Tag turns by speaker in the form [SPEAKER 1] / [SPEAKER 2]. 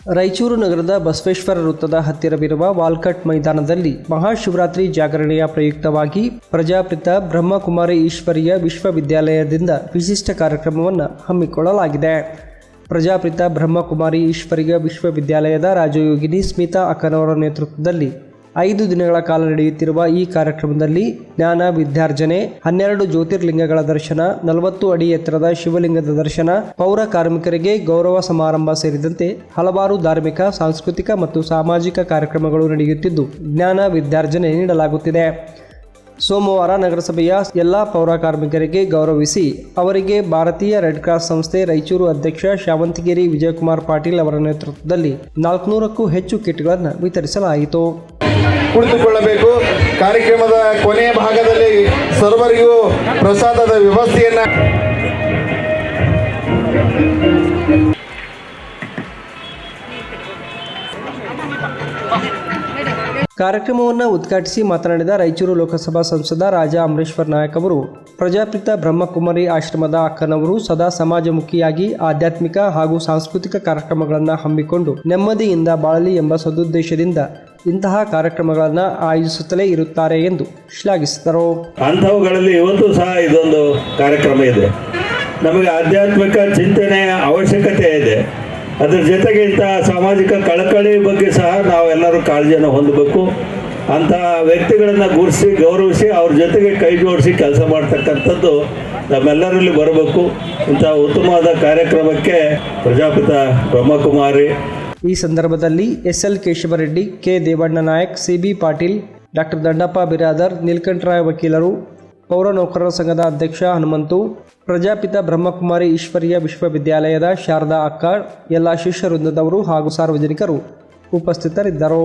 [SPEAKER 1] ರಾಯಚೂರು ನಗರದ ಬಸವೇಶ್ವರ ವೃತ್ತದ ಹತ್ತಿರವಿರುವ ವಾಲ್ಕಟ್ ಮೈದಾನದಲ್ಲಿ ಮಹಾಶಿವರಾತ್ರಿ ಜಾಗರಣೆಯ ಪ್ರಯುಕ್ತವಾಗಿ ಪ್ರಜಾಪಿತ ಬ್ರಹ್ಮಕುಮಾರಿ ಈಶ್ವರೀಯ ವಿಶ್ವವಿದ್ಯಾಲಯದಿಂದ ವಿಶಿಷ್ಟ ಕಾರ್ಯಕ್ರಮವನ್ನು ಹಮ್ಮಿಕೊಳ್ಳಲಾಗಿದೆ. ಪ್ರಜಾಪಿತ ಬ್ರಹ್ಮಕುಮಾರಿ ಈಶ್ವರೀಯ ವಿಶ್ವವಿದ್ಯಾಲಯದ ರಾಜಯೋಗಿನಿ ಸ್ಮಿತಾ ಅಕ್ಕನವರ ನೇತೃತ್ವದಲ್ಲಿ 5 ದಿನಗಳ ಕಾಲ ನಡೆಯುತ್ತಿರುವ ಈ ಕಾರ್ಯಕ್ರಮದಲ್ಲಿ ಜ್ಞಾನ ವಿದ್ಯಾರ್ಜನೆ, 12 ಜ್ಯೋತಿರ್ಲಿಂಗಗಳ ದರ್ಶನ, 40 ಅಡಿ ಎತ್ತರದ ಶಿವಲಿಂಗದ ದರ್ಶನ, ಪೌರ ಕಾರ್ಮಿಕರಿಗೆ ಗೌರವ ಸಮಾರಂಭ ಸೇರಿದಂತೆ ಹಲವಾರು ಧಾರ್ಮಿಕ, ಸಾಂಸ್ಕೃತಿಕ ಮತ್ತು ಸಾಮಾಜಿಕ ಕಾರ್ಯಕ್ರಮಗಳು ನಡೆಯುತ್ತಿದ್ದು ಜ್ಞಾನ ವಿದ್ಯಾರ್ಜನೆ ನೀಡಲಾಗುತ್ತಿದೆ. ಸೋಮವಾರ ನಗರಸಭೆಯ ಎಲ್ಲ ಪೌರ ಕಾರ್ಮಿಕರಿಗೆ ಗೌರವಿಸಿ ಅವರಿಗೆ ಭಾರತೀಯ ರೆಡ್ ಕ್ರಾಸ್ ಸಂಸ್ಥೆ ರಾಯಚೂರು ಅಧ್ಯಕ್ಷ ಶಾವಂತಗಿರಿ ವಿಜಯಕುಮಾರ್ ಪಾಟೀಲ್ ಅವರ ನೇತೃತ್ವದಲ್ಲಿ 400ಕ್ಕೂ ಹೆಚ್ಚು ಕಿಟ್ಗಳನ್ನು ವಿತರಿಸಲಾಯಿತು.
[SPEAKER 2] ಕುಳಿತುಕೊಳ್ಳಬೇಕು. ಕಾರ್ಯಕ್ರಮದ ಕೊನೆಯ ಭಾಗದಲ್ಲಿ ಸರ್ವರಿಗೂ ಪ್ರಸಾದದ ವ್ಯವಸ್ಥೆಯನ್ನ
[SPEAKER 1] ಕಾರ್ಯಕ್ರಮವನ್ನು ಉದ್ಘಾಟಿಸಿ ಮಾತನಾಡಿದ ರಾಯಚೂರು ಲೋಕಸಭಾ ಸಂಸದ ರಾಜಾ ಅಮರೇಶ್ವರ್ ನಾಯಕ್ ಅವರು, ಪ್ರಜಾಪಿತ ಬ್ರಹ್ಮಕುಮಾರಿ ಆಶ್ರಮದ ಅಕ್ಕನವರು ಸದಾ ಸಮಾಜಮುಖಿಯಾಗಿ ಆಧ್ಯಾತ್ಮಿಕ ಹಾಗೂ ಸಾಂಸ್ಕೃತಿಕ ಕಾರ್ಯಕ್ರಮಗಳನ್ನು ಹಮ್ಮಿಕೊಂಡು ನೆಮ್ಮದಿಯಿಂದ ಬಾಳಲಿ ಎಂಬ ಸದುದ್ದೇಶದಿಂದ ಇಂತಹ ಕಾರ್ಯಕ್ರಮಗಳನ್ನು ಆಯೋಜಿಸುತ್ತಲೇ ಇರುತ್ತಾರೆ ಎಂದು ಶ್ಲಾಘಿಸಿದರು.
[SPEAKER 3] ಅಂಥವುಗಳಲ್ಲಿ ಇವತ್ತು ಸಹ ಇದೊಂದು ಕಾರ್ಯಕ್ರಮ ಇದೆ. ನಮಗೆ ಆಧ್ಯಾತ್ಮಿಕ ಚಿಂತನೆಯ ಅವಶ್ಯಕತೆ ಇದೆ. ಅದರ ಜೊತೆಗೆ ಇಂತಹ ಸಾಮಾಜಿಕ ಕಳಕಳಿ ಬಗ್ಗೆ ಸಹ ನಾವೆಲ್ಲರೂ ಕಾಳಜಿಯನ್ನು ಹೊಂದಬೇಕು. ಅಂತಹ ವ್ಯಕ್ತಿಗಳನ್ನು ಗುರುತಿಸಿ ಗೌರವಿಸಿ ಅವ್ರ ಜೊತೆಗೆ ಕೈ ಜೋಡಿಸಿ ಕೆಲಸ ಮಾಡ್ತಕ್ಕಂಥದ್ದು ನಮ್ಮೆಲ್ಲರಲ್ಲಿ ಬರಬೇಕು. ಇಂತಹ ಉತ್ತಮವಾದ ಕಾರ್ಯಕ್ರಮಕ್ಕೆ ಪ್ರಜಾಪಿತ ಬ್ರಹ್ಮಕುಮಾರಿ.
[SPEAKER 1] ಈ ಸಂದರ್ಭದಲ್ಲಿ SL Keshavareddy, K Devanna Nayak, CB Patil, doctor Dandappa Biradar, Neelakantharaya ವಕೀಲರು, ಪೌರ ನೌಕರರ ಸಂಘದ ಅಧ್ಯಕ್ಷ ಹನುಮಂತು, ಪ್ರಜಾಪಿತ ಬ್ರಹ್ಮಕುಮಾರಿ ಈಶ್ವರೀಯ ವಿಶ್ವವಿದ್ಯಾಲಯದ ಶಾರದಾ ಅಕ್ಕ, ಎಲ್ಲ ಶಿಷ್ಯ ವೃಂದದವರು ಹಾಗೂ ಸಾರ್ವಜನಿಕರು ಉಪಸ್ಥಿತರಿದ್ದರು.